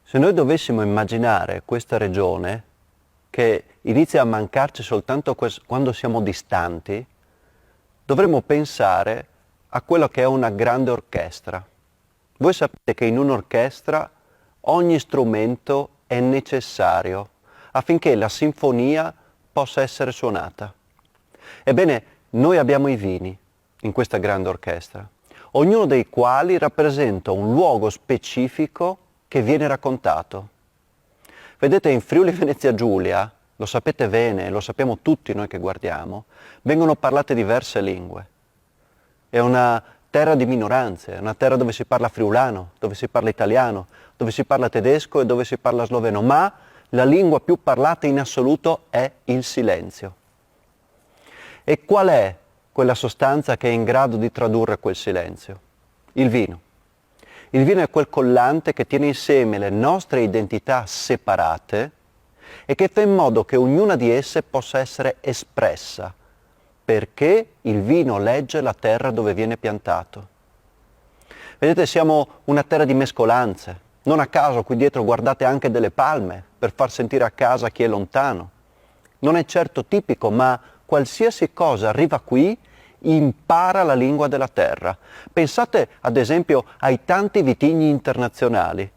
Se noi dovessimo immaginare questa regione che inizia a mancarci soltanto quando siamo distanti, dovremmo pensare a quello che è una grande orchestra. Voi sapete che in un'orchestra ogni strumento è necessario affinché la sinfonia possa essere suonata. Ebbene, noi abbiamo i vini in questa grande orchestra, ognuno dei quali rappresenta un luogo specifico che viene raccontato. Vedete, in Friuli Venezia Giulia, lo sapete bene, lo sappiamo tutti noi che guardiamo, vengono parlate diverse lingue. È una terra di minoranze, è una terra dove si parla friulano, dove si parla italiano, dove si parla tedesco e dove si parla sloveno, ma la lingua più parlata in assoluto è il silenzio. E qual è quella sostanza che è in grado di tradurre quel silenzio? Il vino. Il vino è quel collante che tiene insieme le nostre identità separate e che fa in modo che ognuna di esse possa essere espressa, perché il vino legge la terra dove viene piantato. Vedete, siamo una terra di mescolanze. Non a caso qui dietro guardate anche delle palme per far sentire a casa chi è lontano. Non è certo tipico, ma qualsiasi cosa arriva qui impara la lingua della terra. Pensate ad esempio ai tanti vitigni internazionali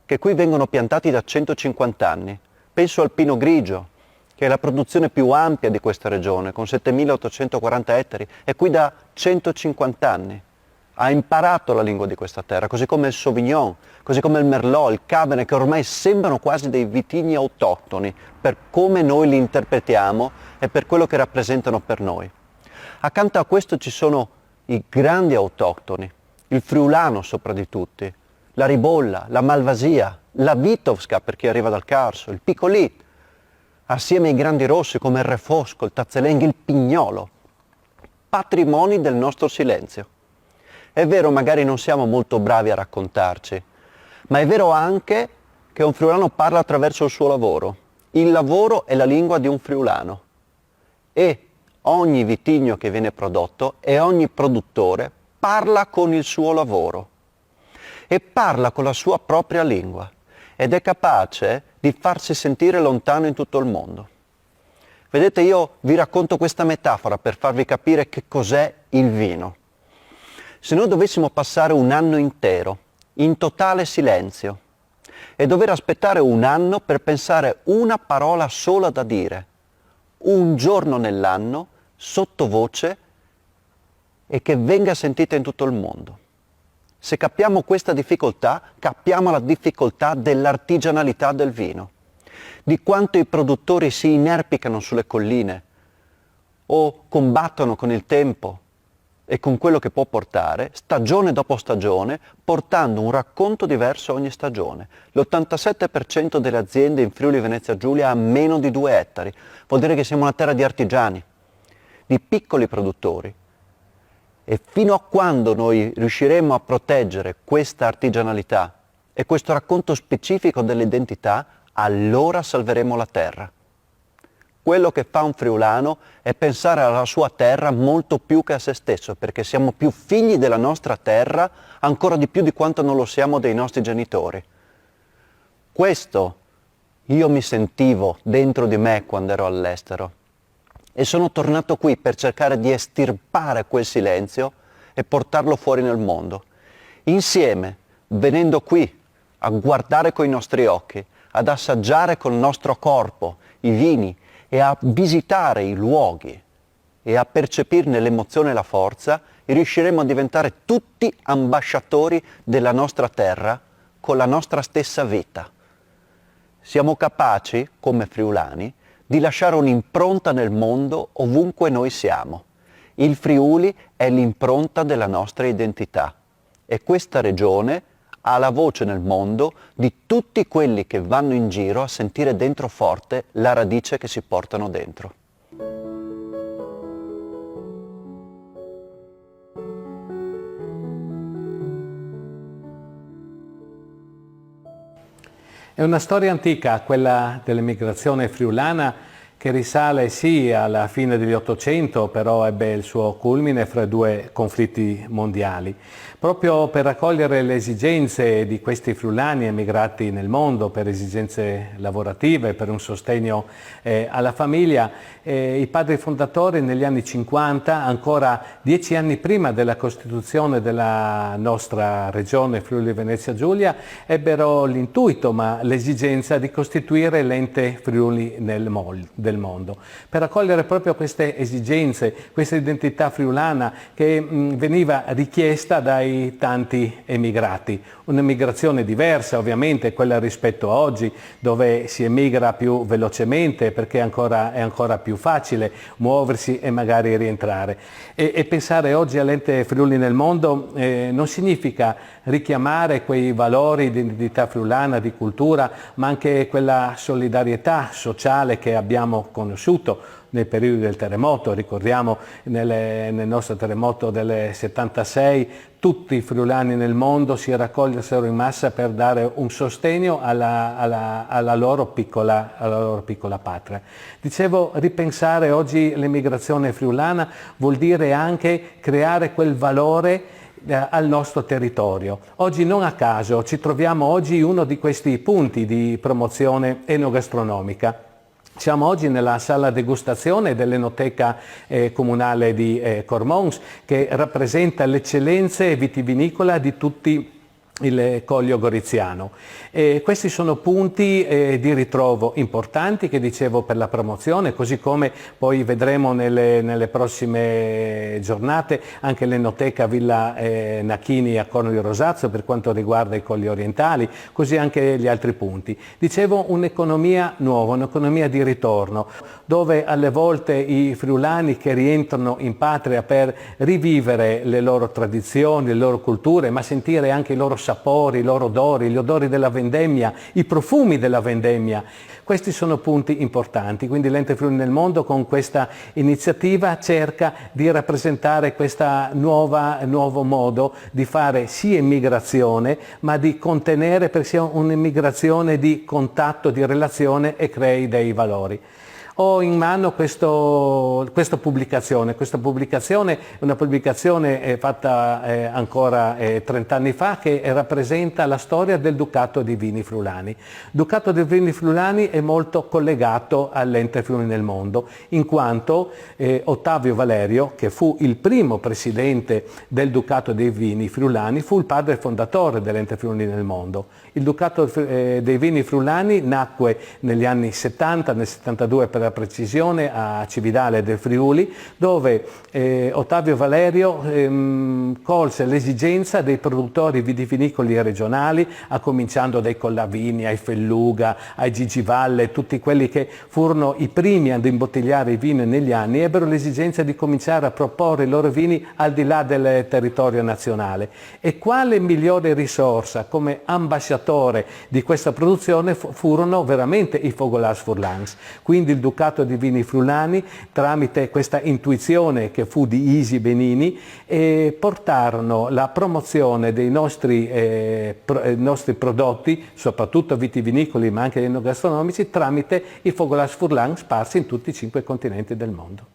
che qui vengono piantati da 150 anni. Penso al Pinot Grigio, che è la produzione più ampia di questa regione, con 7.840 ettari, è qui da 150 anni. Ha imparato la lingua di questa terra, così come il Sauvignon, così come il Merlot, il Cabernet, che ormai sembrano quasi dei vitigni autoctoni per come noi li interpretiamo e per quello che rappresentano per noi. Accanto a questo ci sono i grandi autoctoni, il friulano sopra di tutti, la ribolla, la malvasia, la vitovska per chi arriva dal Carso, il picolit, assieme ai grandi rossi come il refosco, il tazzolenghi, il pignolo, patrimoni del nostro silenzio. È vero, magari non siamo molto bravi a raccontarci, ma è vero anche che un friulano parla attraverso il suo lavoro. Il lavoro è la lingua di un friulano e ogni vitigno che viene prodotto e ogni produttore parla con il suo lavoro e parla con la sua propria lingua ed è capace di farsi sentire lontano in tutto il mondo. Vedete, io vi racconto questa metafora per farvi capire che cos'è il vino. Se noi dovessimo passare un anno intero in totale silenzio e dover aspettare un anno per pensare una parola sola da dire, un giorno nell'anno, sottovoce, e che venga sentita in tutto il mondo. Se capiamo questa difficoltà, capiamo la difficoltà dell'artigianalità del vino, di quanto i produttori si inerpicano sulle colline o combattono con il tempo e con quello che può portare, stagione dopo stagione, portando un racconto diverso ogni stagione. L'87% delle aziende in Friuli Venezia Giulia ha meno di 2 ettari. Vuol dire che siamo una terra di artigiani, di piccoli produttori. E fino a quando noi riusciremo a proteggere questa artigianalità e questo racconto specifico dell'identità, allora salveremo la terra. Quello che fa un friulano è pensare alla sua terra molto più che a se stesso, perché siamo più figli della nostra terra ancora di più di quanto non lo siamo dei nostri genitori. Questo io mi sentivo dentro di me quando ero all'estero e sono tornato qui per cercare di estirpare quel silenzio e portarlo fuori nel mondo. Insieme, venendo qui a guardare coi nostri occhi, ad assaggiare col nostro corpo i vini, e a visitare i luoghi e a percepirne l'emozione e la forza, e riusciremo a diventare tutti ambasciatori della nostra terra con la nostra stessa vita. Siamo capaci, come friulani, di lasciare un'impronta nel mondo ovunque noi siamo. Il Friuli è l'impronta della nostra identità e questa regione ha la voce nel mondo di tutti quelli che vanno in giro a sentire dentro forte la radice che si portano dentro. È una storia antica, quella dell'emigrazione friulana, che risale sì alla fine degli Ottocento, però ebbe il suo culmine fra due conflitti mondiali. Proprio per raccogliere le esigenze di questi friulani emigrati nel mondo, per esigenze lavorative, per un sostegno alla famiglia, i padri fondatori negli anni 50, ancora 10 anni prima della costituzione della nostra regione Friuli Venezia Giulia, ebbero l'intuito, ma l'esigenza di costituire l'ente Friuli del mondo, per raccogliere proprio queste esigenze, questa identità friulana che veniva richiesta dai tanti emigrati. Un'emigrazione diversa ovviamente, quella rispetto a oggi, dove si emigra più velocemente perché è ancora più facile muoversi e magari rientrare. E pensare oggi all'ente Friuli nel mondo non significa richiamare quei valori di identità friulana, di cultura, ma anche quella solidarietà sociale che abbiamo conosciuto nel periodo del terremoto. Ricordiamo nel nostro terremoto del 76 tutti i friulani nel mondo si raccolsero in massa per dare un sostegno alla loro piccola patria. Dicevo, ripensare oggi l'emigrazione friulana vuol dire anche creare quel valore al nostro territorio. Oggi non a caso ci troviamo oggi in uno di questi punti di promozione enogastronomica. Siamo oggi nella sala degustazione dell'Enoteca Comunale di Cormons, che rappresenta le eccellenze vitivinicola di tutti il Collio Goriziano. Questi sono punti di ritrovo importanti che dicevo per la promozione, così come poi vedremo nelle prossime giornate anche l'Enoteca Villa Nachini a Corno di Rosazzo per quanto riguarda i colli orientali, così anche gli altri punti. Dicevo, un'economia nuova, un'economia di ritorno, dove alle volte i friulani che rientrano in patria per rivivere le loro tradizioni, le loro culture, ma sentire anche i loro sapori, i loro odori, gli odori della vendemmia, i profumi della vendemmia. Questi sono punti importanti, quindi l'Ente Friuli nel Mondo con questa iniziativa cerca di rappresentare questo nuovo modo di fare sì immigrazione, ma di contenere perché sia un'immigrazione di contatto, di relazione e crei dei valori. Ho in mano questa pubblicazione. Questa pubblicazione è una pubblicazione fatta ancora 30 anni fa, che rappresenta la storia del Ducato di Vini Friulani. Il Ducato di Vini Friulani è molto collegato all'Ente Friuli nel Mondo, in quanto Ottavio Valerio, che fu il primo presidente del Ducato dei Vini Friulani, fu il padre fondatore dell'Ente Friuli nel Mondo. Il Ducato dei Vini Friulani nacque negli anni 70, nel 72 per la precisione, a Cividale del Friuli, dove Ottavio Valerio colse l'esigenza dei produttori vitivinicoli regionali, a cominciando dai Collavini, ai Felluga, ai Gigivalle, tutti quelli che furono i primi ad imbottigliare i vini negli anni, ebbero l'esigenza di cominciare a proporre i loro vini al di là del territorio nazionale. E quale migliore risorsa come ambasciatore di questa produzione furono veramente i Fogolas Furlans. Quindi il Ducato di Vini Friulani, tramite questa intuizione che fu di Isi Benini, portarono la promozione dei nostri prodotti, soprattutto vitivinicoli ma anche enogastronomici, tramite i Fogolas Furlans sparsi in tutti i 5 continenti del mondo.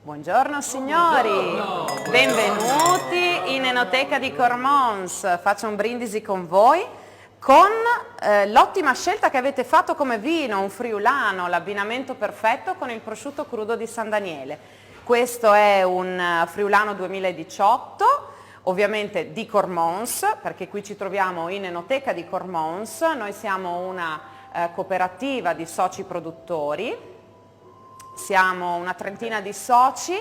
Buongiorno signori, benvenuti in Enoteca di Cormons. Faccio un brindisi con voi, con l'ottima scelta che avete fatto come vino, un friulano, l'abbinamento perfetto con il prosciutto crudo di San Daniele. Questo è un friulano 2018, ovviamente di Cormons, perché qui ci troviamo in Enoteca di Cormons. Noi siamo una cooperativa di soci produttori. Siamo una trentina di soci,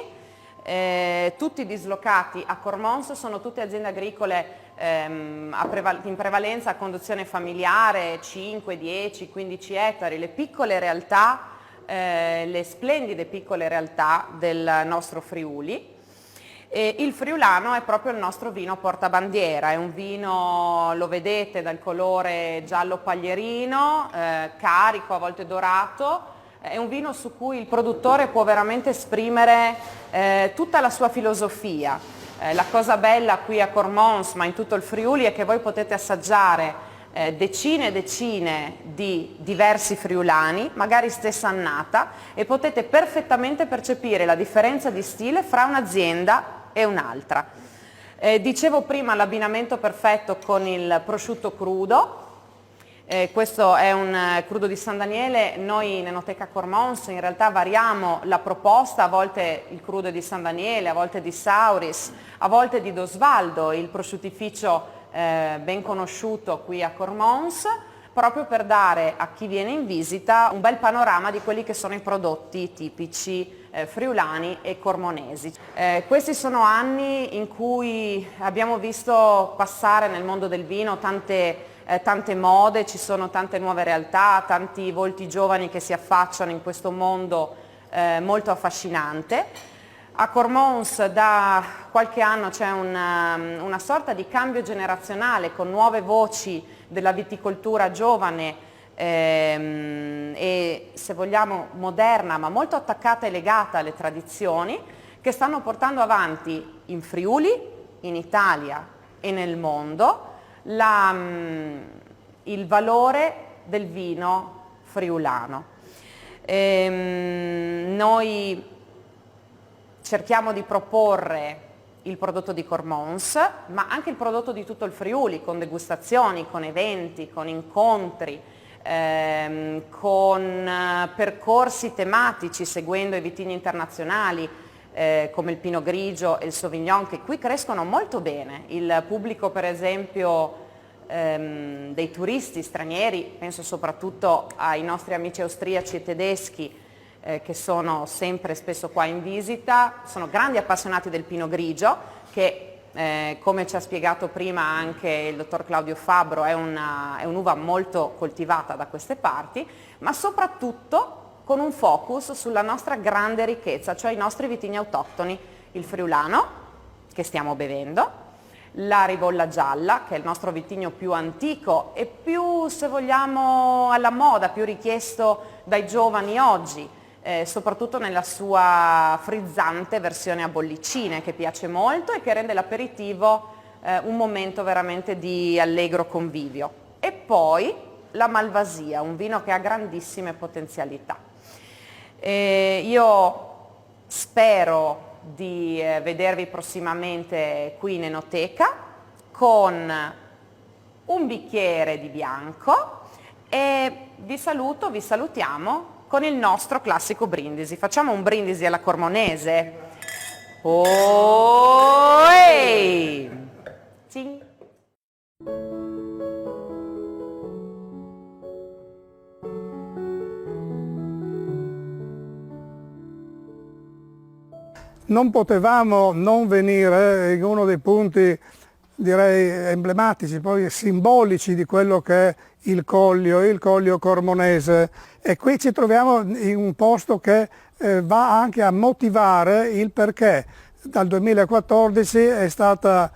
tutti dislocati a Cormons, sono tutte aziende agricole in prevalenza a conduzione familiare, 5, 10, 15 ettari, le piccole realtà, le splendide piccole realtà del nostro Friuli. E il friulano è proprio il nostro vino portabandiera, è un vino, lo vedete dal colore giallo paglierino, carico, a volte dorato, è un vino su cui il produttore può veramente esprimere tutta la sua filosofia. La cosa bella qui a Cormons, ma in tutto il Friuli, è che voi potete assaggiare decine e decine di diversi friulani, magari stessa annata, e potete perfettamente percepire la differenza di stile fra un'azienda e un'altra. Dicevo prima l'abbinamento perfetto con il prosciutto crudo. Questo è un crudo di San Daniele. Noi in Enoteca Cormons in realtà variamo la proposta, a volte il crudo è di San Daniele, a volte di Sauris, a volte di Dosvaldo, il prosciuttificio ben conosciuto qui a Cormons, proprio per dare a chi viene in visita un bel panorama di quelli che sono i prodotti tipici friulani e cormonesi. Questi sono anni in cui abbiamo visto passare nel mondo del vino tante mode, ci sono tante nuove realtà, tanti volti giovani che si affacciano in questo mondo molto affascinante. A Cormons da qualche anno c'è una sorta di cambio generazionale con nuove voci della viticoltura giovane e, se vogliamo, moderna, ma molto attaccata e legata alle tradizioni, che stanno portando avanti in Friuli, in Italia e nel mondo il valore del vino friulano. Noi cerchiamo di proporre il prodotto di Cormons, ma anche il prodotto di tutto il Friuli, con degustazioni, con eventi, con incontri, con percorsi tematici seguendo i vitigni internazionali come il Pinot Grigio e il Sauvignon, che qui crescono molto bene. Il pubblico, per esempio, dei turisti stranieri, penso soprattutto ai nostri amici austriaci e tedeschi, che sono sempre spesso qua in visita, sono grandi appassionati del Pinot Grigio, che come ci ha spiegato prima anche il dottor Claudio Fabbro è un'uva molto coltivata da queste parti, ma soprattutto con un focus sulla nostra grande ricchezza, cioè i nostri vitigni autoctoni, il friulano, che stiamo bevendo, la ribolla gialla, che è il nostro vitigno più antico e più, se vogliamo, alla moda, più richiesto dai giovani oggi, soprattutto nella sua frizzante versione a bollicine, che piace molto e che rende l'aperitivo un momento veramente di allegro convivio. E poi la Malvasia, un vino che ha grandissime potenzialità. Io spero di vedervi prossimamente qui in Enoteca con un bicchiere di bianco e vi salutiamo con il nostro classico brindisi. Facciamo un brindisi alla cormonese. Oeeeey! Cing! Non potevamo non venire in uno dei punti, direi, emblematici, poi simbolici di quello che è il Collio Cormonese, e qui ci troviamo in un posto che va anche a motivare il perché dal 2014 è stata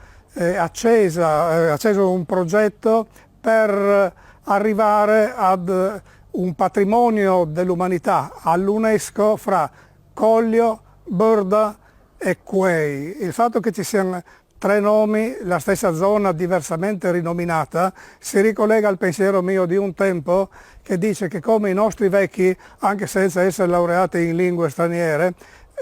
acceso un progetto per arrivare ad un patrimonio dell'umanità all'UNESCO fra Collio, Borda e Quei. Il fatto che ci siano tre nomi, la stessa zona diversamente rinominata, si ricollega al pensiero mio di un tempo che dice che come i nostri vecchi, anche senza essere laureati in lingue straniere,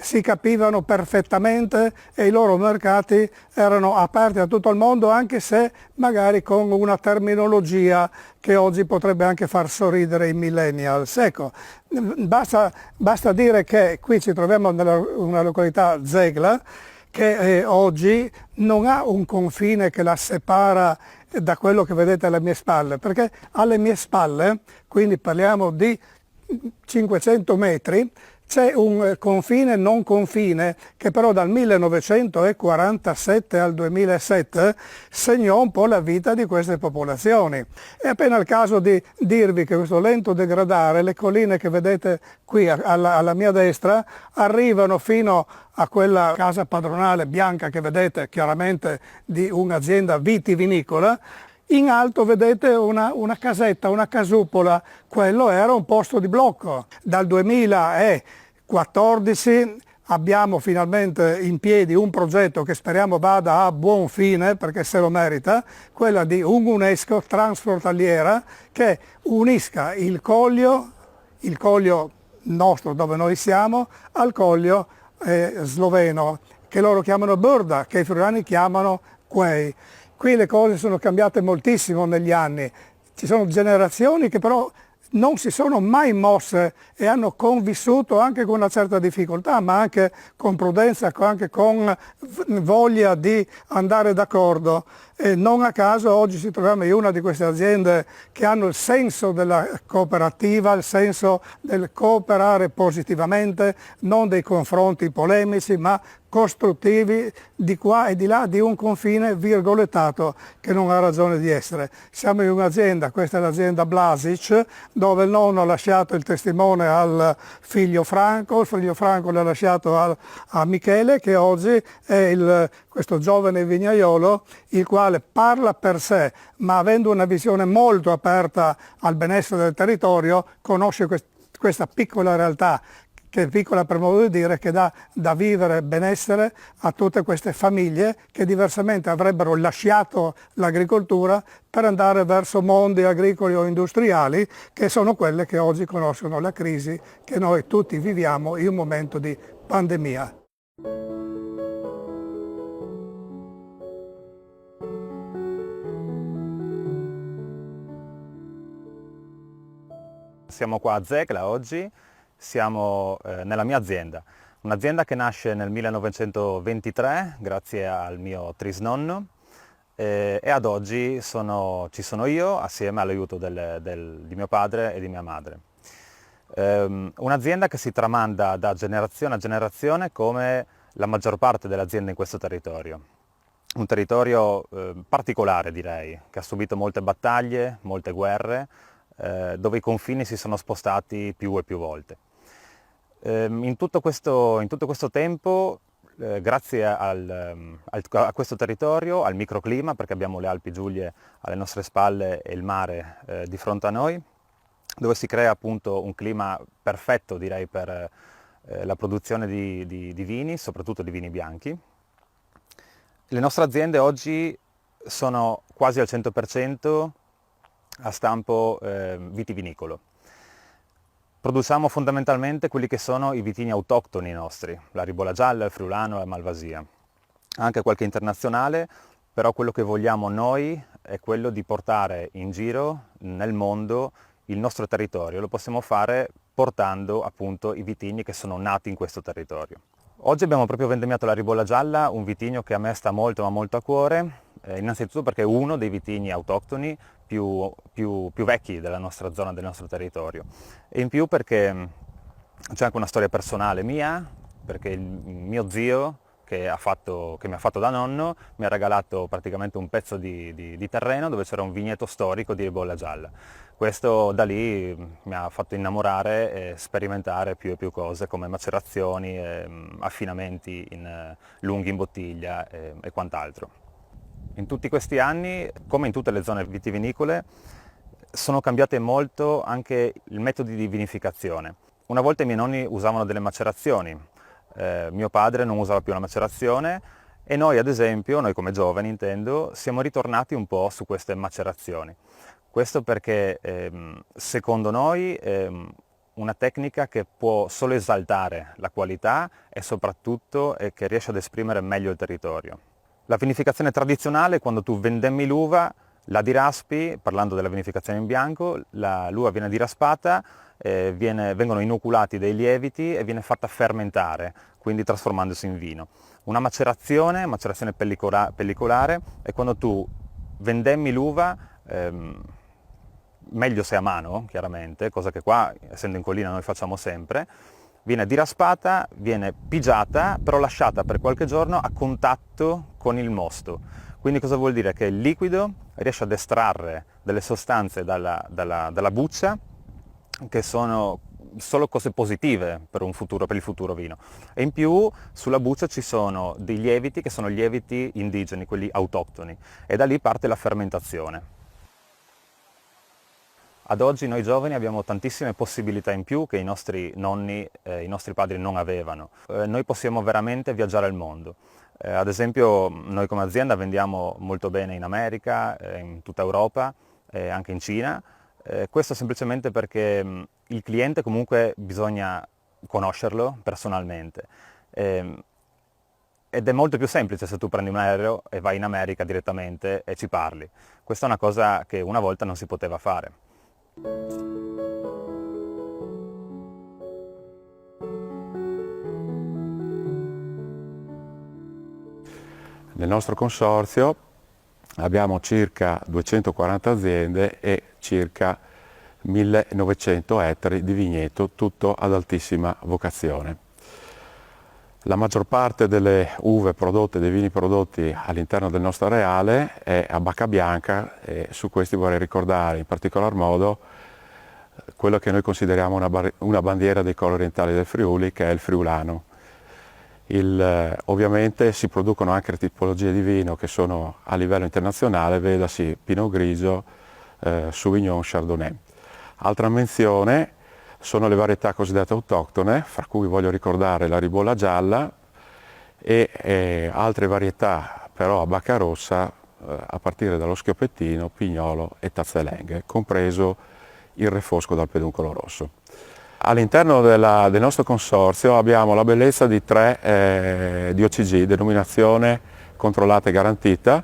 si capivano perfettamente e i loro mercati erano aperti a tutto il mondo, anche se magari con una terminologia che oggi potrebbe anche far sorridere i millennials. Ecco, basta dire che qui ci troviamo nella una località Zegla, che oggi non ha un confine che la separa da quello che vedete alle mie spalle, perché alle mie spalle, quindi parliamo di 500 metri, C'è un confine non confine che però dal 1947 al 2007 segnò un po' la vita di queste popolazioni. È appena il caso di dirvi che questo lento degradare, le colline che vedete qui alla mia destra, arrivano fino a quella casa padronale bianca che vedete, chiaramente di un'azienda vitivinicola. In alto vedete una casetta, una casupola, quello era un posto di blocco. Dal 2014 abbiamo finalmente in piedi un progetto che speriamo vada a buon fine, perché se lo merita, quella di un'UNESCO transfrontaliera che unisca il Coglio nostro dove noi siamo, al Coglio sloveno, che loro chiamano Brda, che i friulani chiamano Quei. Qui le cose sono cambiate moltissimo negli anni, ci sono generazioni che però non si sono mai mosse e hanno convissuto anche con una certa difficoltà, ma anche con prudenza, anche con voglia di andare d'accordo. E non a caso oggi ci troviamo in una di queste aziende che hanno il senso della cooperativa, il senso del cooperare positivamente, non dei confronti polemici, ma costruttivi di qua e di là di un confine virgolettato che non ha ragione di essere. Siamo in un'azienda, questa è l'azienda Blasic, dove il nonno ha lasciato il testimone al figlio Franco, il figlio Franco l'ha lasciato a Michele, che oggi è questo giovane vignaiolo, il quale parla per sé, ma avendo una visione molto aperta al benessere del territorio, conosce questa piccola realtà, che è piccola per modo di dire, che dà da vivere benessere a tutte queste famiglie che diversamente avrebbero lasciato l'agricoltura per andare verso mondi agricoli o industriali, che sono quelle che oggi conoscono la crisi che noi tutti viviamo in un momento di pandemia. Siamo qua a Zecla oggi, siamo nella mia azienda, un'azienda che nasce nel 1923 grazie al mio trisnonno e ad oggi ci sono io assieme all'aiuto di mio padre e di mia madre. Un'azienda che si tramanda da generazione a generazione come la maggior parte delle aziende in questo territorio. Un territorio particolare, direi, che ha subito molte battaglie, molte guerre, dove i confini si sono spostati più e più volte. In tutto questo tempo, grazie a questo territorio, al microclima, perché abbiamo le Alpi Giulie alle nostre spalle e il mare di fronte a noi, dove si crea appunto un clima perfetto, direi, per la produzione di vini, soprattutto di vini bianchi. Le nostre aziende oggi sono quasi al 100% a stampo vitivinicolo. Produciamo fondamentalmente quelli che sono i vitigni autoctoni nostri, la Ribolla Gialla, il Friulano e la Malvasia. Anche qualche internazionale, però quello che vogliamo noi è quello di portare in giro nel mondo il nostro territorio. Lo possiamo fare portando appunto i vitigni che sono nati in questo territorio. Oggi abbiamo proprio vendemmiato la Ribolla Gialla, un vitigno che a me sta molto ma molto a cuore, innanzitutto perché è uno dei vitigni autoctoni più vecchi della nostra zona, del nostro territorio, e in più perché c'è anche una storia personale mia, perché il mio zio che mi ha fatto da nonno mi ha regalato praticamente un pezzo di terreno dove c'era un vigneto storico di Ribolla Gialla. Questo da lì mi ha fatto innamorare e sperimentare più e più cose come macerazioni, affinamenti lunghi in bottiglia e quant'altro. In tutti questi anni, come in tutte le zone vitivinicole, sono cambiate molto anche i metodi di vinificazione. Una volta i miei nonni usavano delle macerazioni, mio padre non usava più la macerazione e noi ad esempio, noi come giovani intendo, siamo ritornati un po' su queste macerazioni. Questo perché secondo noi una tecnica che può solo esaltare la qualità e soprattutto che riesce ad esprimere meglio il territorio. La vinificazione tradizionale, quando tu vendemmi l'uva, la diraspi, parlando della vinificazione in bianco, l'uva viene diraspata, vengono inoculati dei lieviti e viene fatta fermentare, quindi trasformandosi in vino. Una macerazione pellicolare, è quando tu vendemmi l'uva, meglio se a mano, chiaramente, cosa che qua, essendo in collina, noi facciamo sempre, Viene diraspata, viene pigiata, però lasciata per qualche giorno a contatto con il mosto. Quindi cosa vuol dire? Che il liquido riesce ad estrarre delle sostanze dalla buccia che sono solo cose positive per il futuro vino. E in più sulla buccia ci sono dei lieviti che sono lieviti indigeni, quelli autoctoni, e da lì parte la fermentazione. Ad oggi noi giovani abbiamo tantissime possibilità in più che i nostri nonni, i nostri padri non avevano. Noi possiamo veramente viaggiare al mondo. Ad esempio noi come azienda vendiamo molto bene in America, in tutta Europa, anche in Cina. Questo semplicemente perché il cliente comunque bisogna conoscerlo personalmente. Ed è molto più semplice se tu prendi un aereo e vai in America direttamente e ci parli. Questa è una cosa che una volta non si poteva fare. Nel nostro consorzio abbiamo circa 240 aziende e circa 1900 ettari di vigneto, tutto ad altissima vocazione. La maggior parte delle uve prodotte, dei vini prodotti all'interno del nostro areale è a bacca bianca e su questi vorrei ricordare in particolar modo quello che noi consideriamo una bandiera dei colori orientali del Friuli, che è il friulano. Ovviamente si producono anche tipologie di vino che sono a livello internazionale, vedasi Pinot Grigio, Sauvignon, Chardonnay. Altra menzione sono le varietà cosiddette autoctone, fra cui voglio ricordare la ribolla gialla e altre varietà però a bacca rossa a partire dallo schioppettino, pignolo e tazzalenghe, compreso il refosco dal peduncolo rosso. All'interno del nostro consorzio abbiamo la bellezza di 3 DOCG, denominazione controllata e garantita,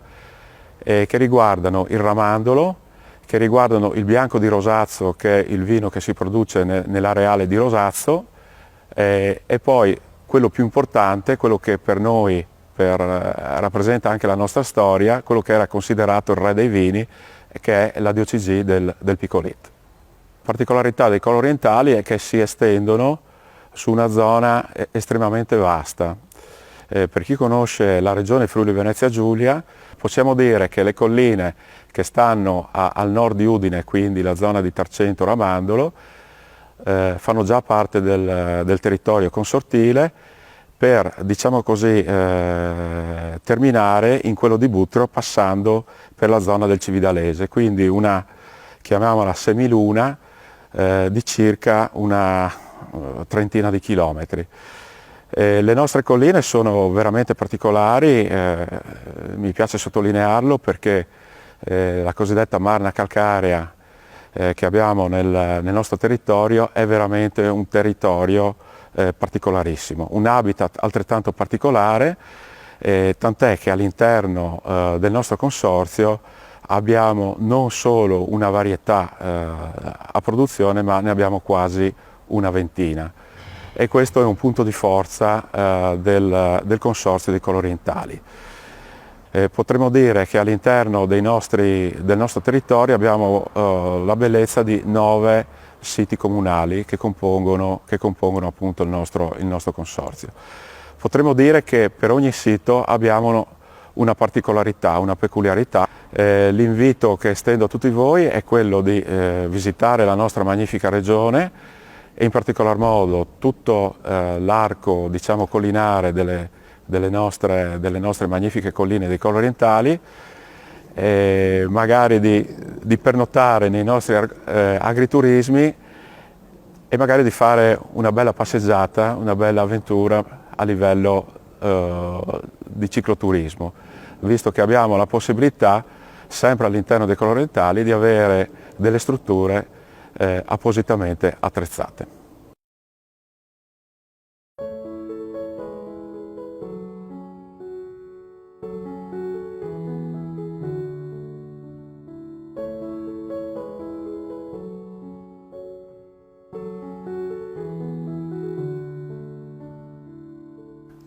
che riguardano il ramandolo, che riguardano il bianco di Rosazzo, che è il vino che si produce nell'areale di Rosazzo, e poi quello più importante, quello che per noi rappresenta anche la nostra storia, quello che era considerato il re dei vini, che è la DOCG del Picolit. La particolarità dei colori orientali è che si estendono su una zona estremamente vasta. Per chi conosce la regione Friuli Venezia Giulia, possiamo dire che le colline che stanno al nord di Udine, quindi la zona di Tarcento Ramandolo, fanno già parte del territorio consortile per, diciamo così, terminare in quello di Buttero passando per la zona del Cividalese, quindi una, chiamiamola semiluna, di circa una trentina di chilometri. Le nostre colline sono veramente particolari, mi piace sottolinearlo perché la cosiddetta marna calcarea che abbiamo nel nostro territorio è veramente un territorio particolarissimo, un habitat altrettanto particolare, tant'è che all'interno del nostro consorzio abbiamo non solo una varietà a produzione, ma ne abbiamo quasi una ventina. E questo è un punto di forza del consorzio di colori orientali. Potremmo dire che all'interno del nostro territorio abbiamo la bellezza di 9 siti comunali che compongono appunto il nostro consorzio. Potremmo dire che per ogni sito abbiamo una particolarità, una peculiarità. L'invito che estendo a tutti voi è quello di visitare la nostra magnifica regione e in particolar modo tutto l'arco, diciamo, collinare delle nostre magnifiche colline dei colori orientali, magari di pernottare nei nostri agriturismi e magari di fare una bella passeggiata, una bella avventura a livello di cicloturismo, visto che abbiamo la possibilità, sempre all'interno dei colori orientali, di avere delle strutture appositamente attrezzate.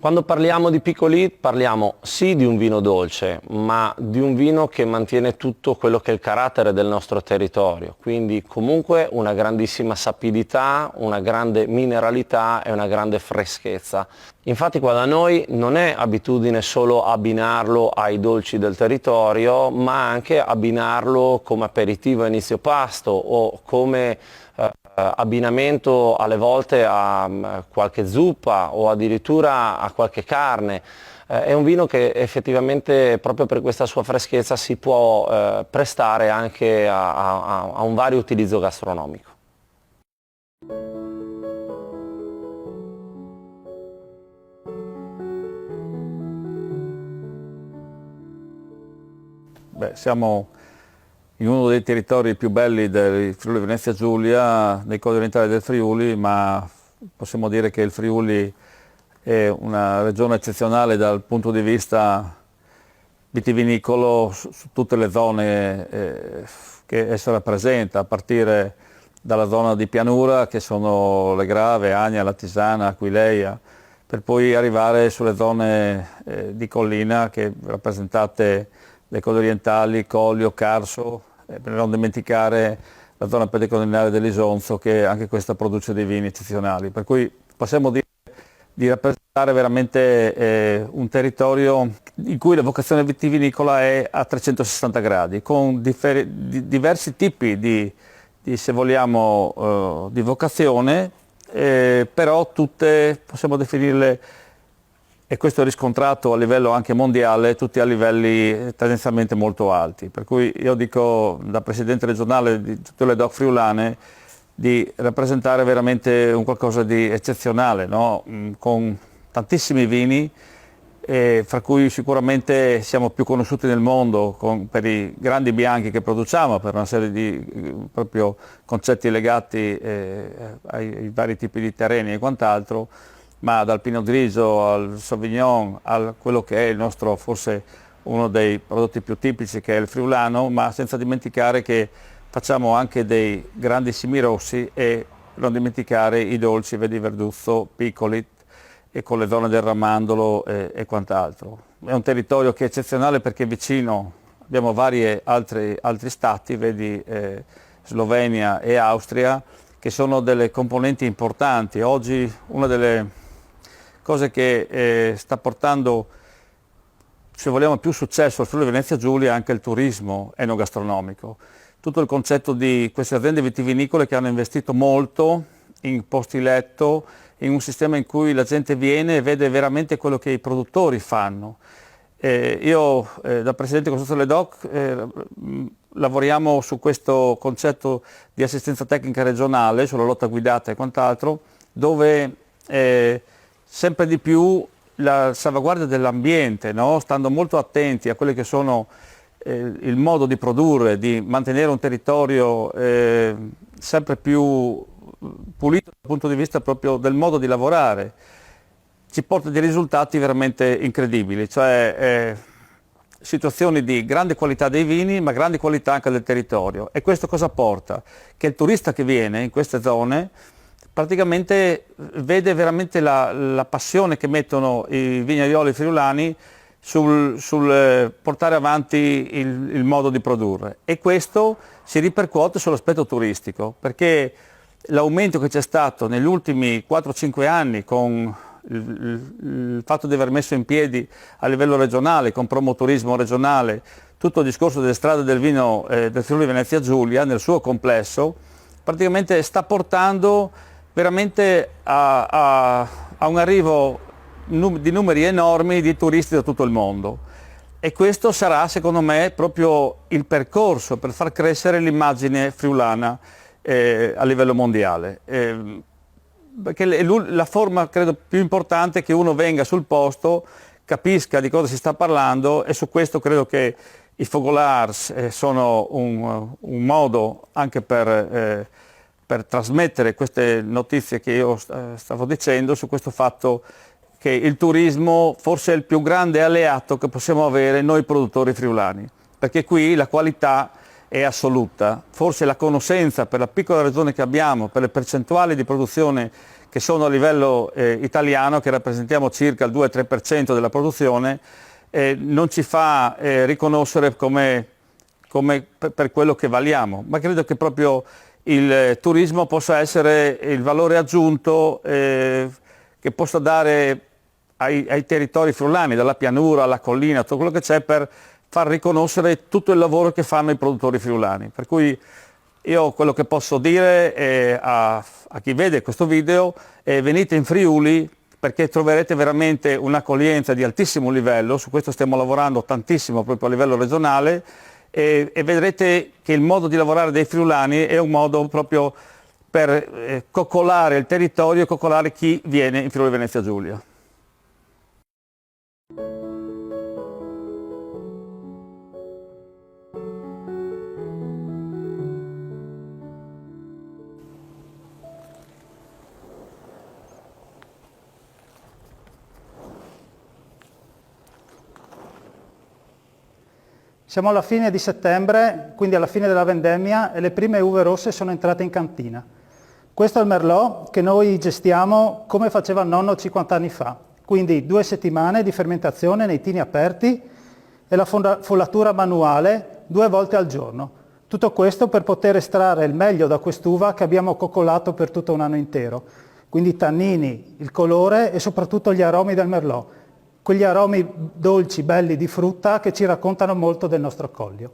Quando parliamo di Piccolit parliamo sì di un vino dolce, ma di un vino che mantiene tutto quello che è il carattere del nostro territorio, quindi comunque una grandissima sapidità, una grande mineralità e una grande freschezza. Infatti qua da noi non è abitudine solo abbinarlo ai dolci del territorio, ma anche abbinarlo come aperitivo a inizio pasto o come abbinamento alle volte a qualche zuppa o addirittura a qualche carne. È un vino che effettivamente proprio per questa sua freschezza si può prestare anche a un vario utilizzo gastronomico. Beh, siamo in uno dei territori più belli del Friuli Venezia Giulia, nei colli orientali del Friuli, ma possiamo dire che il Friuli è una regione eccezionale dal punto di vista vitivinicolo su tutte le zone che essa rappresenta, a partire dalla zona di pianura che sono le Grave, Agna, Latisana, Aquileia, per poi arrivare sulle zone di collina che rappresentate le colli orientali, Collio, Carso, per non dimenticare la zona pericollinare dell'Isonzo, che anche questa produce dei vini eccezionali. Per cui possiamo dire di rappresentare veramente un territorio in cui la vocazione vitivinicola è a 360 gradi, con diversi tipi di se vogliamo, di vocazione, però tutte possiamo definirle, e questo è riscontrato a livello anche mondiale, tutti a livelli tendenzialmente molto alti. Per cui io dico, da presidente regionale di tutte le DOC friulane, di rappresentare veramente un qualcosa di eccezionale, no? Con tantissimi vini, fra cui sicuramente siamo più conosciuti nel mondo per i grandi bianchi che produciamo, per una serie di proprio concetti legati ai vari tipi di terreni e quant'altro, ma dal Pinot Grigio al Sauvignon, a quello che è il nostro, forse uno dei prodotti più tipici, che è il friulano, ma senza dimenticare che facciamo anche dei grandissimi rossi e non dimenticare i dolci, vedi Verduzzo, Piccolit e con le zone del Ramandolo e quant'altro. È un territorio che è eccezionale perché vicino abbiamo vari altri stati, vedi Slovenia e Austria, che sono delle componenti importanti. Oggi una delle cose che sta portando, se vogliamo, più successo al Friuli Venezia Giulia è anche il turismo enogastronomico. Tutto il concetto di queste aziende vitivinicole che hanno investito molto in posti letto, in un sistema in cui la gente viene e vede veramente quello che i produttori fanno. Io da Presidente del Consiglio delle DOC lavoriamo su questo concetto di assistenza tecnica regionale, sulla lotta guidata e quant'altro, dove sempre di più la salvaguardia dell'ambiente, no? Stando molto attenti a quelli che sono il modo di produrre, di mantenere un territorio sempre più pulito dal punto di vista proprio del modo di lavorare, ci porta dei risultati veramente incredibili, cioè situazioni di grande qualità dei vini, ma grande qualità anche del territorio. E questo cosa porta? Che il turista che viene in queste zone praticamente vede veramente la passione che mettono i vignaioli friulani sul portare avanti il modo di produrre, e questo si ripercuote sull'aspetto turistico, perché l'aumento che c'è stato negli ultimi 4-5 anni con il fatto di aver messo in piedi a livello regionale, con promoturismo regionale, tutto il discorso delle strade del vino del Friuli Venezia Giulia nel suo complesso, praticamente sta portando veramente a un arrivo di numeri enormi di turisti da tutto il mondo, e questo sarà, secondo me, proprio il percorso per far crescere l'immagine friulana a livello mondiale, perché la forma, credo, più importante è che uno venga sul posto, capisca di cosa si sta parlando, e su questo credo che i Fogolars sono un modo anche per trasmettere queste notizie che io stavo dicendo, su questo fatto che il turismo forse è il più grande alleato che possiamo avere noi produttori friulani, perché qui la qualità è assoluta, forse la conoscenza per la piccola regione che abbiamo, per le percentuali di produzione che sono a livello italiano, che rappresentiamo circa il 2-3% della produzione, non ci fa riconoscere per quello che valiamo, ma credo che proprio il turismo possa essere il valore aggiunto che possa dare ai territori friulani, dalla pianura alla collina, tutto quello che c'è, per far riconoscere tutto il lavoro che fanno i produttori friulani. Per cui io quello che posso dire a chi vede questo video è: venite in Friuli, perché troverete veramente un'accoglienza di altissimo livello. Su questo stiamo lavorando tantissimo proprio a livello regionale, e vedrete che il modo di lavorare dei friulani è un modo proprio per coccolare il territorio e coccolare chi viene in Friuli Venezia Giulia. Siamo alla fine di settembre, quindi alla fine della vendemmia, e le prime uve rosse sono entrate in cantina. Questo è il Merlot che noi gestiamo come faceva il nonno 50 anni fa, quindi 2 settimane di fermentazione nei tini aperti e la follatura manuale 2 volte al giorno. Tutto questo per poter estrarre il meglio da quest'uva che abbiamo coccolato per tutto un anno intero. Quindi i tannini, il colore e soprattutto gli aromi del Merlot. Quegli aromi dolci, belli di frutta che ci raccontano molto del nostro Collio.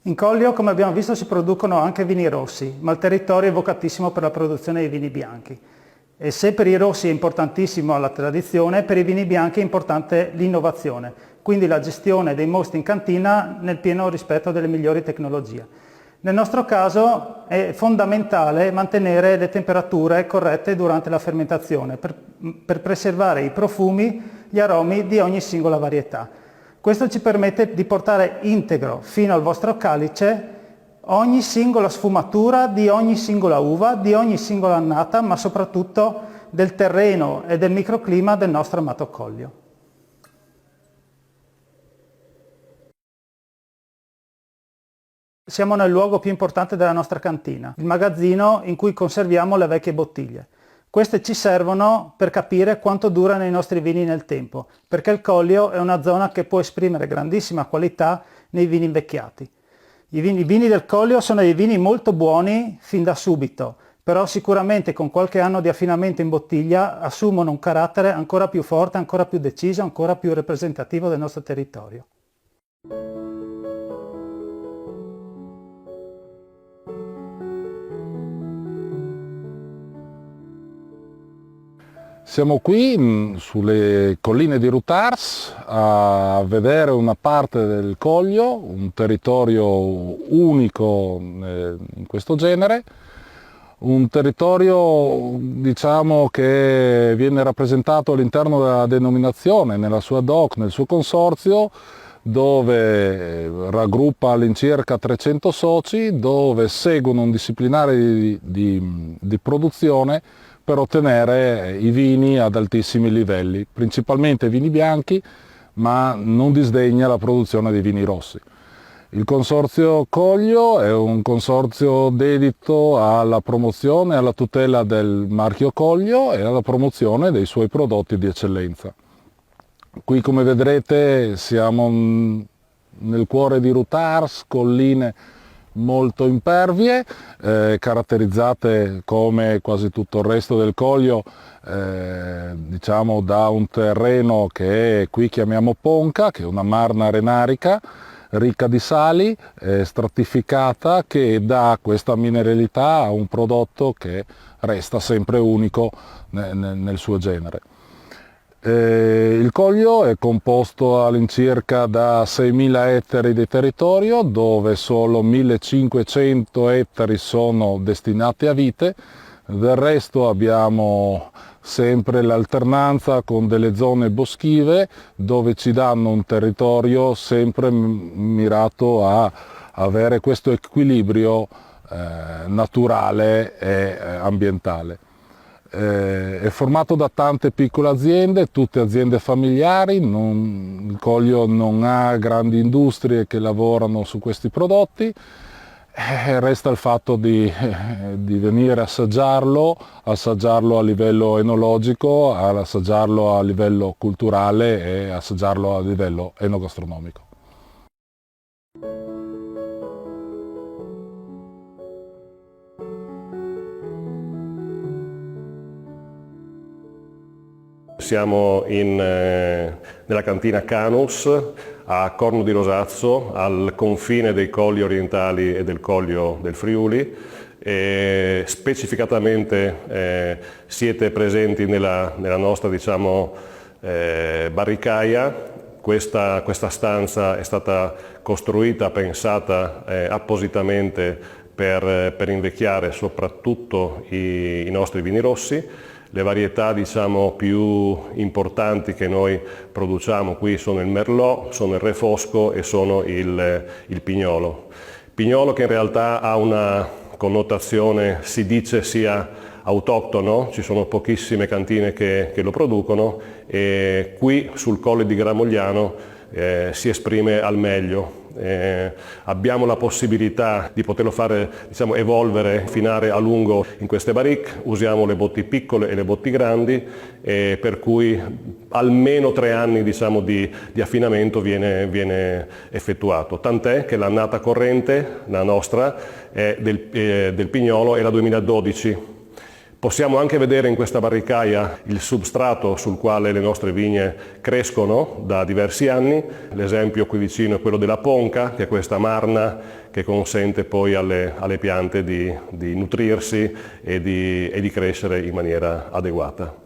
In Collio, come abbiamo visto, si producono anche vini rossi, ma il territorio è vocatissimo per la produzione dei vini bianchi. E se per i rossi è importantissimo la tradizione, per i vini bianchi è importante l'innovazione, quindi la gestione dei mosti in cantina nel pieno rispetto delle migliori tecnologie. Nel nostro caso è fondamentale mantenere le temperature corrette durante la fermentazione per preservare i profumi, gli aromi di ogni singola varietà. Questo ci permette di portare integro fino al vostro calice ogni singola sfumatura di ogni singola uva, di ogni singola annata, ma soprattutto del terreno e del microclima del nostro amato Collio. Siamo nel luogo più importante della nostra cantina, il magazzino in cui conserviamo le vecchie bottiglie. Queste ci servono per capire quanto durano i nostri vini nel tempo, perché il Collio è una zona che può esprimere grandissima qualità nei vini invecchiati. I vini del Collio sono dei vini molto buoni fin da subito, però sicuramente con qualche anno di affinamento in bottiglia assumono un carattere ancora più forte, ancora più deciso, ancora più rappresentativo del nostro territorio. Siamo qui sulle colline di Rutars a vedere una parte del Collio, un territorio unico in questo genere, un territorio diciamo che viene rappresentato all'interno della denominazione, nella sua DOC, nel suo consorzio, dove raggruppa all'incirca 300 soci, dove seguono un disciplinare di produzione per ottenere i vini ad altissimi livelli, principalmente vini bianchi, ma non disdegna la produzione dei vini rossi. Il Consorzio Collio è un consorzio dedito alla promozione e alla tutela del marchio Collio e alla promozione dei suoi prodotti di eccellenza. Qui, come vedrete, siamo nel cuore di Rutars, colline molto impervie, caratterizzate come quasi tutto il resto del Collio diciamo da un terreno che qui chiamiamo ponca, che è una marna arenarica ricca di sali, stratificata, che dà questa mineralità a un prodotto che resta sempre unico nel suo genere. Il Collio è composto all'incirca da 6.000 ettari di territorio, dove solo 1.500 ettari sono destinati a vite. Del resto abbiamo sempre l'alternanza con delle zone boschive, dove ci danno un territorio sempre mirato a avere questo equilibrio naturale e ambientale. è formato da tante piccole aziende, tutte aziende familiari, il Collio non ha grandi industrie che lavorano su questi prodotti. Resta il fatto di venire a assaggiarlo a livello enologico, assaggiarlo a livello culturale e assaggiarlo a livello enogastronomico. Siamo nella cantina Canus a Corno di Rosazzo, al confine dei colli orientali e del Collio del Friuli. E specificatamente siete presenti nella nostra, diciamo, barricaia. Questa stanza è stata costruita, pensata appositamente per invecchiare soprattutto i nostri vini rossi. Le varietà, diciamo, più importanti che noi produciamo qui sono il Merlot, sono il Re Fosco e sono il Pignolo. Pignolo che in realtà ha una connotazione, si dice sia autoctono, ci sono pochissime cantine che lo producono e qui sul Colle di Gramogliano si esprime al meglio. Abbiamo la possibilità di poterlo fare, diciamo, evolvere, finare a lungo in queste barrique. Usiamo le botti piccole e le botti grandi, per cui almeno 3 anni, diciamo, di affinamento viene effettuato. Tant'è che l'annata corrente, la nostra, del Pignolo è la 2012. Possiamo anche vedere in questa barricaia il substrato sul quale le nostre vigne crescono da diversi anni. L'esempio qui vicino è quello della ponca, che è questa marna che consente poi alle piante di nutrirsi e di crescere in maniera adeguata.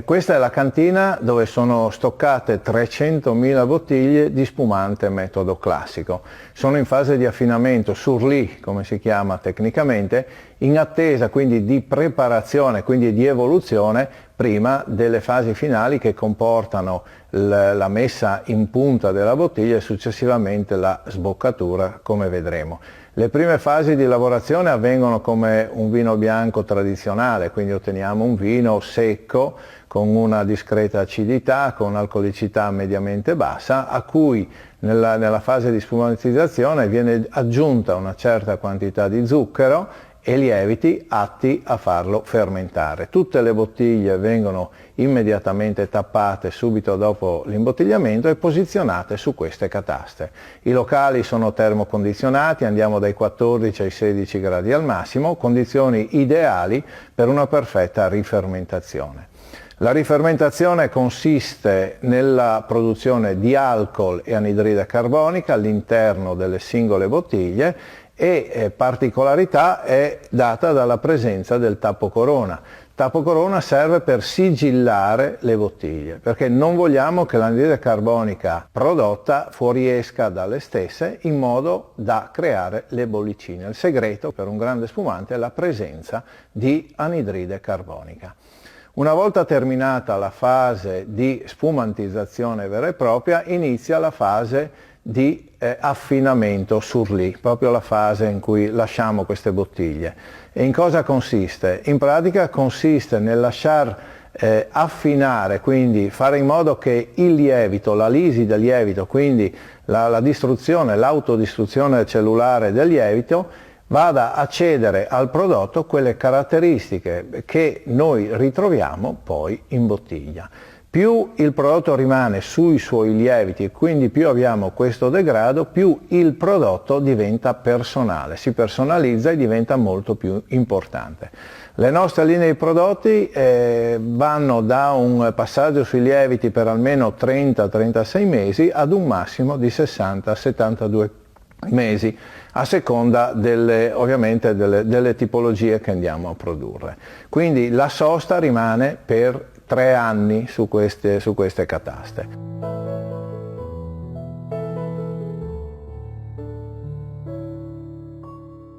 Questa è la cantina dove sono stoccate 300.000 bottiglie di spumante metodo classico. Sono in fase di affinamento, sur-lit come si chiama tecnicamente, in attesa quindi di preparazione, quindi di evoluzione prima delle fasi finali che comportano la messa in punta della bottiglia e successivamente la sboccatura, come vedremo. Le prime fasi di lavorazione avvengono come un vino bianco tradizionale, quindi otteniamo un vino secco con una discreta acidità, con alcolicità mediamente bassa, a cui nella fase di spumatizzazione viene aggiunta una certa quantità di zucchero e lieviti atti a farlo fermentare. Tutte le bottiglie vengono immediatamente tappate subito dopo l'imbottigliamento e posizionate su queste cataste. I locali sono termocondizionati, andiamo dai 14 ai 16 gradi al massimo, condizioni ideali per una perfetta rifermentazione. La rifermentazione consiste nella produzione di alcol e anidride carbonica all'interno delle singole bottiglie e particolarità è data dalla presenza del tappo corona. Tappo corona serve per sigillare le bottiglie, perché non vogliamo che l'anidride carbonica prodotta fuoriesca dalle stesse in modo da creare le bollicine. Il segreto per un grande spumante è la presenza di anidride carbonica. Una volta terminata la fase di spumantizzazione vera e propria, inizia la fase di affinamento sur-lit, proprio la fase in cui lasciamo queste bottiglie. E in cosa consiste? In pratica consiste nel lasciar affinare, quindi fare in modo che il lievito, la lisi del lievito, quindi la distruzione, l'autodistruzione cellulare del lievito, vada a cedere al prodotto quelle caratteristiche che noi ritroviamo poi in bottiglia. Più il prodotto rimane sui suoi lieviti e quindi più abbiamo questo degrado, più il prodotto diventa personale, si personalizza e diventa molto più importante. Le nostre linee di prodotti vanno da un passaggio sui lieviti per almeno 30-36 mesi ad un massimo di 60-72 mesi, a seconda ovviamente delle tipologie che andiamo a produrre. Quindi la sosta rimane per 3 anni su queste cataste.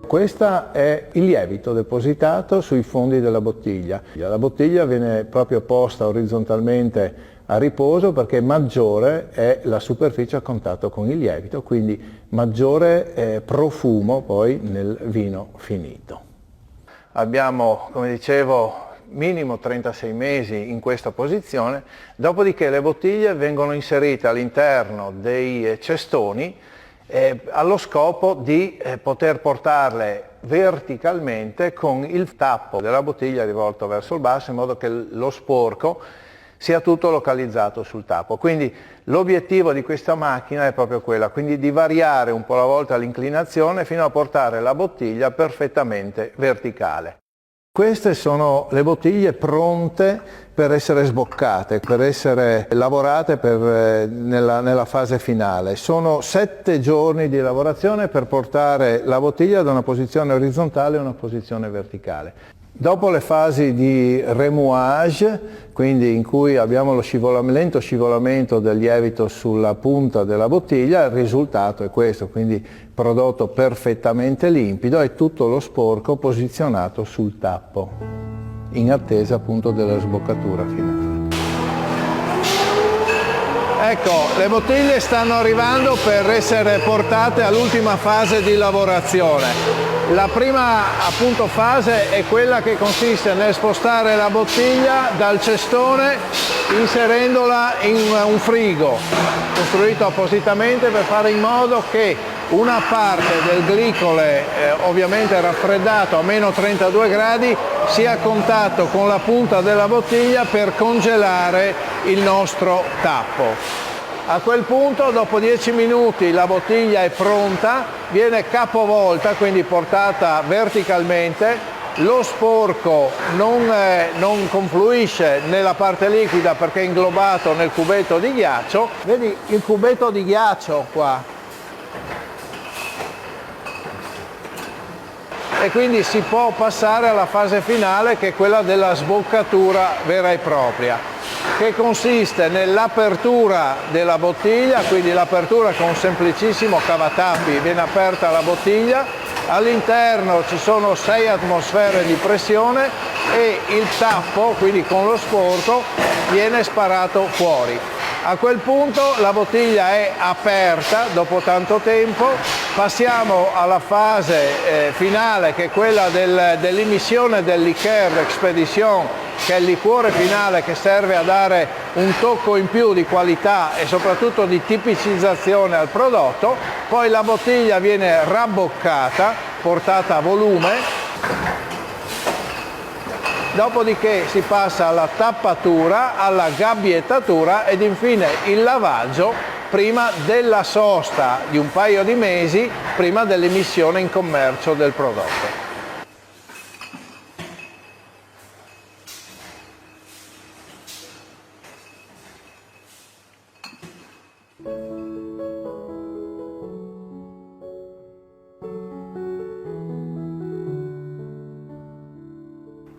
Questo è il lievito depositato sui fondi della bottiglia. La bottiglia viene proprio posta orizzontalmente a riposo perché maggiore è la superficie a contatto con il lievito, quindi maggiore profumo poi nel vino finito. Abbiamo, come dicevo, minimo 36 mesi in questa posizione, dopodiché le bottiglie vengono inserite all'interno dei cestoni allo scopo di poter portarle verticalmente con il tappo della bottiglia rivolto verso il basso in modo che lo sporco sia tutto localizzato sul tappo. Quindi l'obiettivo di questa macchina è proprio quella, quindi di variare un po' alla volta l'inclinazione fino a portare la bottiglia perfettamente verticale. Queste sono le bottiglie pronte per essere sboccate, per essere lavorate nella fase finale. Sono 7 giorni di lavorazione per portare la bottiglia da una posizione orizzontale a una posizione verticale. Dopo le fasi di remouage, quindi in cui abbiamo lo lento scivolamento del lievito sulla punta della bottiglia, il risultato è questo, quindi prodotto perfettamente limpido e tutto lo sporco posizionato sul tappo, in attesa appunto della sboccatura finale. Ecco, le bottiglie stanno arrivando per essere portate all'ultima fase di lavorazione. La prima appunto fase è quella che consiste nel spostare la bottiglia dal cestone inserendola in un frigo costruito appositamente per fare in modo che una parte del glicole ovviamente raffreddato a meno 32 gradi sia a contatto con la punta della bottiglia per congelare il nostro tappo. A quel punto, dopo 10 minuti, la bottiglia è pronta, viene capovolta, quindi portata verticalmente, lo sporco non confluisce nella parte liquida perché è inglobato nel cubetto di ghiaccio. Vedi il cubetto di ghiaccio qua? E quindi si può passare alla fase finale che è quella della sboccatura vera e propria, che consiste nell'apertura della bottiglia, quindi l'apertura con un semplicissimo cavatappi, viene aperta la bottiglia, all'interno ci sono 6 atmosfere di pressione e il tappo, quindi con lo sporco, viene sparato fuori. A quel punto la bottiglia è aperta dopo tanto tempo, passiamo alla fase finale che è quella dell'immissione del liqueur d'expédition, che è il liquore finale che serve a dare un tocco in più di qualità e soprattutto di tipicizzazione al prodotto. Poi la bottiglia viene rabboccata, portata a volume, dopodiché si passa alla tappatura, alla gabbiettatura ed infine il lavaggio prima della sosta di un paio di mesi, prima dell'emissione in commercio del prodotto.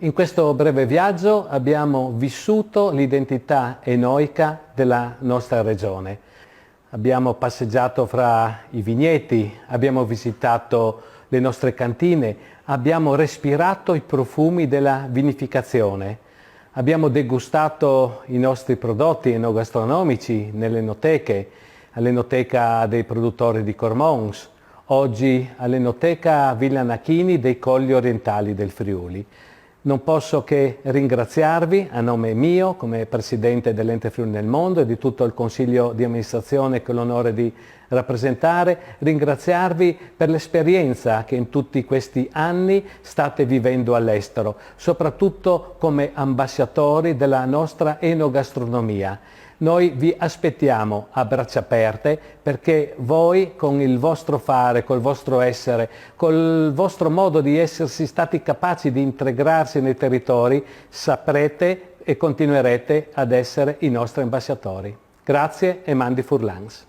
In questo breve viaggio abbiamo vissuto l'identità enoica della nostra regione. Abbiamo passeggiato fra i vigneti, abbiamo visitato le nostre cantine, abbiamo respirato i profumi della vinificazione, abbiamo degustato i nostri prodotti enogastronomici nelle enoteche, all'enoteca dei produttori di Cormons, oggi all'enoteca Villa Nachini dei Colli Orientali del Friuli. Non posso che ringraziarvi a nome mio come Presidente dell'Ente Friuli nel Mondo e di tutto il Consiglio di amministrazione che ho l'onore di rappresentare, ringraziarvi per l'esperienza che in tutti questi anni state vivendo all'estero, soprattutto come ambasciatori della nostra enogastronomia. Noi vi aspettiamo a braccia aperte perché voi con il vostro fare, col vostro essere, col vostro modo di essersi stati capaci di integrarsi nei territori, saprete e continuerete ad essere i nostri ambasciatori. Grazie e mandi Furlans.